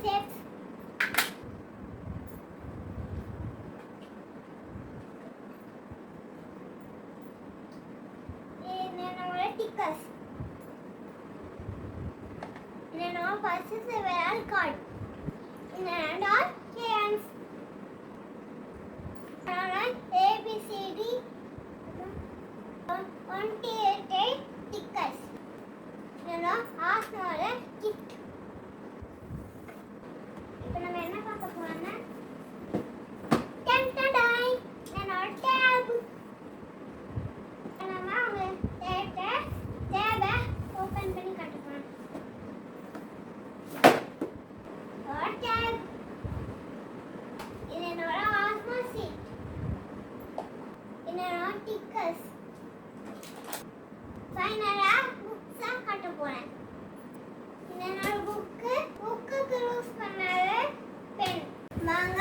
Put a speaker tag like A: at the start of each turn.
A: Shapes. இது என்னோட diggers. இது என்னோட ஃபர்ஸ்ட் செவரல் கார்டு. இது என்னோட கேன்ஸ். ABCD 28 stickers. இதெல்லாம் ஆஸ்னோட கிட். இப்போ நம்ம என்ன பார்க்க போறோம்னா டன்டடாய் என்னோட டேப். நம்ம அவங்க டேபை ஓபன் பண்ணி காட்ட போறோம். டேப். இது என்னோட ஆஸ்மோ சீட். என்னோட டிக்கர்ஸ். ஃபைனலா புக்ஸா காட்ட போறேன். என்னோட புக்கு யூஸ் பண்ணது பென். வாங்க